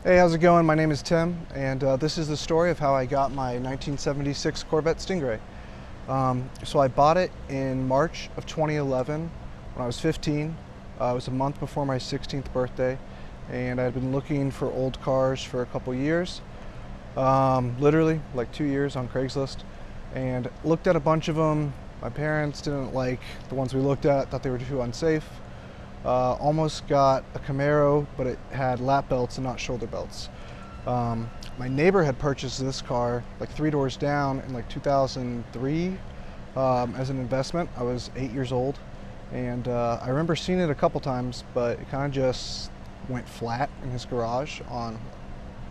Hey, how's it going? My name is Tim, and this is the story of how I got my 1976 Corvette Stingray. So I bought it in March of 2011 when I was 15. It was a month before my 16th birthday, and I'd been looking for old cars for a couple years, literally like 2 years on Craigslist, and looked at a bunch of them. My parents didn't like the ones we looked at, thought they were too unsafe. Almost got a Camaro, but it had lap belts and not shoulder belts. My neighbor had purchased this car like 3 doors down in like 2003 as an investment. I was 8 years old, and I remember seeing it a couple times, but it kind of just went flat in his garage. On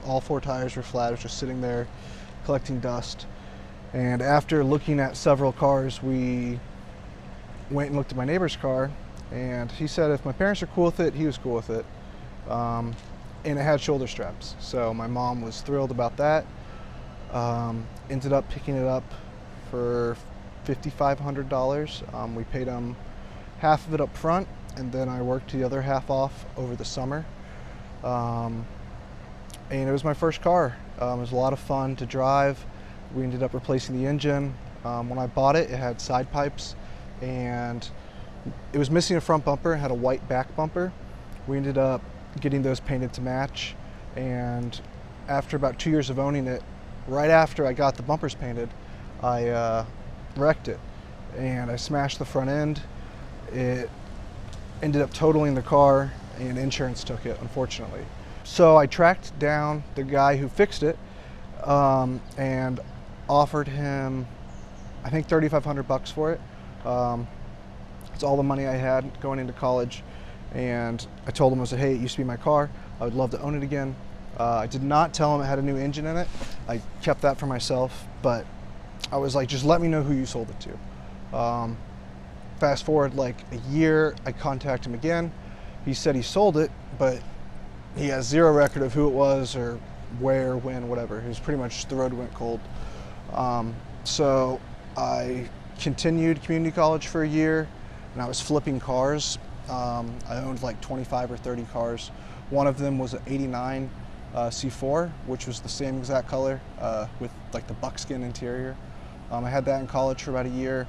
all four tires were flat. It was just sitting there collecting dust. And after looking at several cars, we went and looked at my neighbor's car, and he said if my parents are cool with it, he was cool with it. And it had shoulder straps, so my mom was thrilled about that. Ended up picking it up for $5,500. We paid him half of it up front, and then I worked the other half off over the summer. And it was my first car. It was a lot of fun to drive. We ended up replacing the engine. When I bought it, it had side pipes, and it was missing a front bumper. It had a white back bumper. We ended up getting those painted to match, and after about 2 years of owning it, right after I got the bumpers painted, I wrecked it, and I smashed the front end. It ended up totaling the car, and insurance took it, unfortunately. So I tracked down the guy who fixed it, and offered him, I think, $3,500 for it. It's all the money I had going into college, and I told him, I said, hey, it used to be my car. I would love to own it again. I did not tell him it had a new engine in it. I kept that for myself, but I was like, just let me know who you sold it to. Fast forward like a year, I contacted him again. He said he sold it, but he has zero record of who it was or where, when, whatever. It was pretty much the road went cold. So I continued community college for a year, and I was flipping cars. I owned like 25 or 30 cars. One of them was an '89 C4, which was the same exact color with like the buckskin interior. I had that in college for about a year,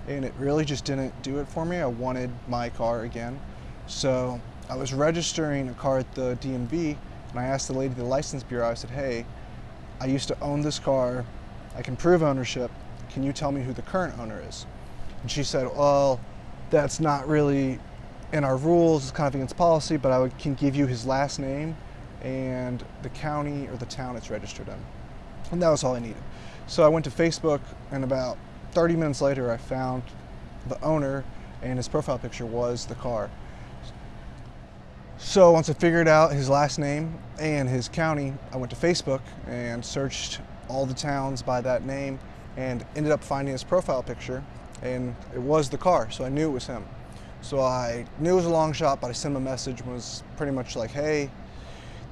and it really just didn't do it for me. I wanted my car again. So I was registering a car at the DMV, and I asked the lady at the license bureau, I said, hey, I used to own this car. I can prove ownership. Can you tell me who the current owner is? And she said, well, that's not really in our rules. It's kind of against policy, but can give you his last name and the county or the town it's registered in. And that was all I needed. So I went to Facebook, and about 30 minutes later, I found the owner, and his profile picture was the car. So once I figured out his last name and his county, I went to Facebook and searched all the towns by that name, and ended up finding his profile picture, and it was the car, so I knew it was him. So I knew it was a long shot, but I sent him a message and was pretty much like, hey,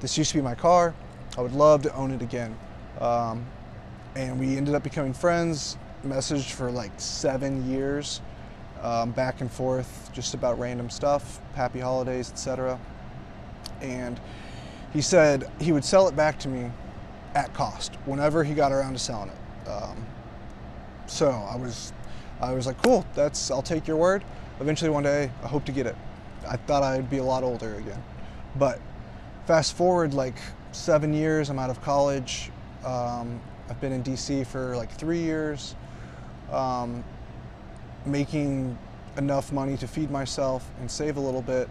this used to be my car. I would love to own it again. And we ended up becoming friends, messaged for like 7 years, back and forth, just about random stuff, happy holidays, etc. And he said he would sell it back to me at cost whenever he got around to selling it. So I was like, cool, I'll take your word. Eventually one day I hope to get it. I thought I'd be a lot older again. But fast forward like 7 years, I'm out of college. I've been in DC for like 3 years, making enough money to feed myself and save a little bit.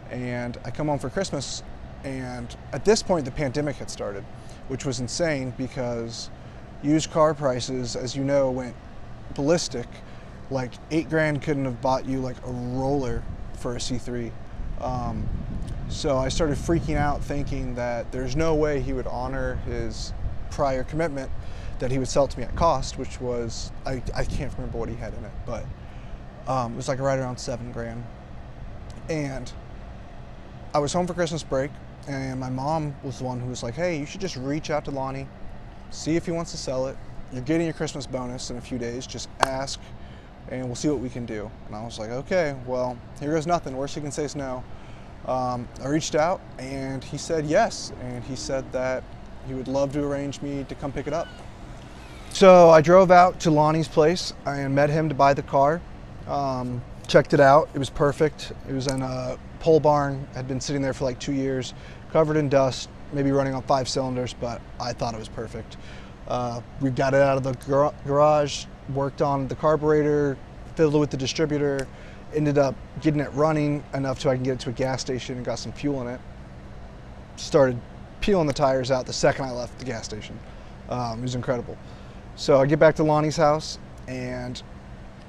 And I come home for Christmas, and at this point the pandemic had started, which was insane because used car prices, as you know, went ballistic. Like $8,000 couldn't have bought you like a roller for a C3. So I started freaking out, thinking that there's no way he would honor his prior commitment that he would sell it to me at cost, which was, I can't remember what he had in it, but it was like right around $7,000. And I was home for Christmas break, and my mom was the one who was like, hey, you should just reach out to Lonnie, see if he wants to sell it. You're getting your Christmas bonus in a few days, just ask, and we'll see what we can do. And I was like, okay, well, here goes nothing. Worst he can say is no. I reached out and he said yes, and he said that he would love to arrange me to come pick it up. So I drove out to Lonnie's place and met him to buy the car. Checked it out. It was perfect. It was in a pole barn. Had been sitting there for like 2 years, covered in dust, maybe running on 5 cylinders, but I thought it was perfect. We got it out of the garage, worked on the carburetor, fiddled with the distributor, ended up getting it running enough so I can get it to a gas station and got some fuel in it. Started peeling the tires out the second I left the gas station. It was incredible. So I get back to Lonnie's house and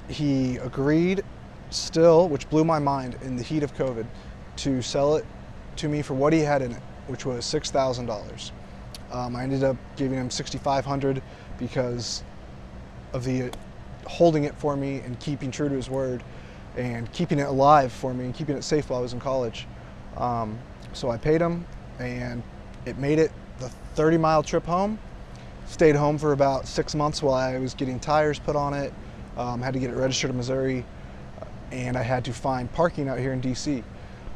he agreed still, which blew my mind in the heat of COVID, to sell it to me for what he had in it, which was $6,000. I ended up giving him $6,500 because of the holding it for me and keeping true to his word and keeping it alive for me and keeping it safe while I was in college. So I paid him and it made it the 30-mile trip home. Stayed home for about 6 months while I was getting tires put on it. Had to get it registered in Missouri, and I had to find parking out here in DC.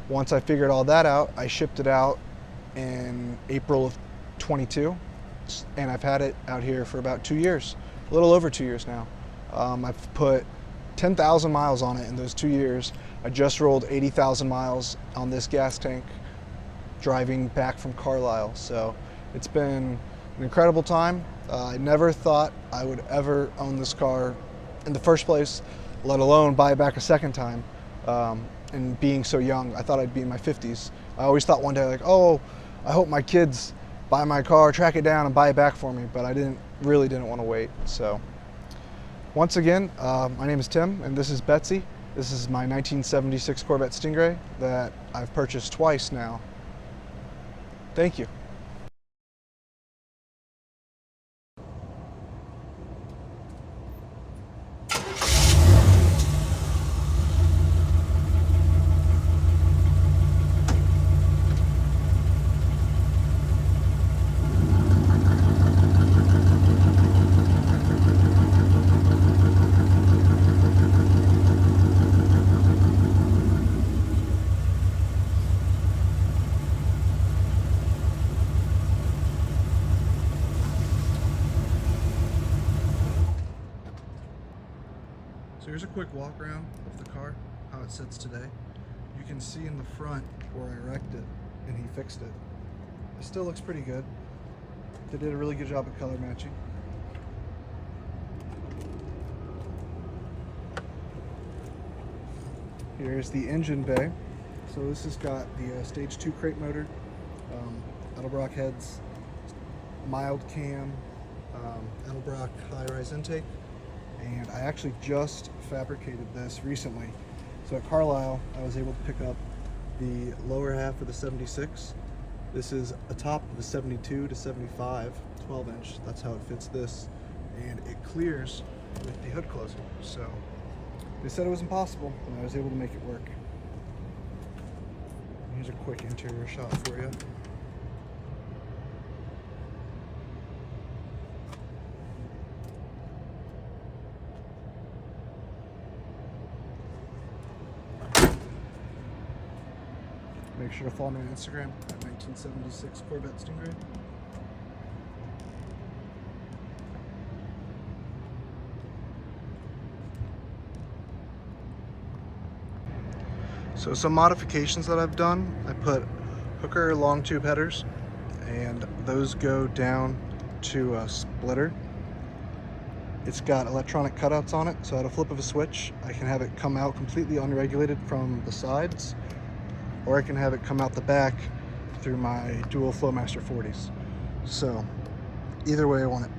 Once I figured all that out, I shipped it out in April of 22, and I've had it out here for about 2 years, a little over 2 years now. I've put 10,000 miles on it in those 2 years. I just rolled 80,000 miles on this gas tank driving back from Carlisle, so it's been an incredible time. I never thought I would ever own this car in the first place, let alone buy it back a second time. And being so young, I thought I'd be in my 50s. I always thought one day, like, oh, I hope my kids buy my car, track it down, and buy it back for me. But I really didn't want to wait. So once again, my name is Tim, and this is Betsy. This is my 1976 Corvette Stingray that I've purchased twice now. Thank you. So here's a quick walk around of the car, how it sits today. You can see in the front where I wrecked it and he fixed it. It still looks pretty good. They did a really good job at color matching. Here's the engine bay. So this has got the stage 2 crate motor, Edelbrock heads, mild cam, Edelbrock high-rise intake. And I actually just fabricated this recently. So at Carlisle, I was able to pick up the lower half of the 76. This is a top of the 72 to 75, 12-inch. That's how it fits this. And it clears with the hood closer. So they said it was impossible, and I was able to make it work. Here's a quick interior shot for you. Make sure to follow me on Instagram at 1976 Corvette Stingray. So some modifications that I've done, I put hooker long tube headers, and those go down to a splitter. It's got electronic cutouts on it, so at a flip of a switch, I can have it come out completely unregulated from the sides, or I can have it come out the back through my dual Flowmaster 40s. So either way I want it.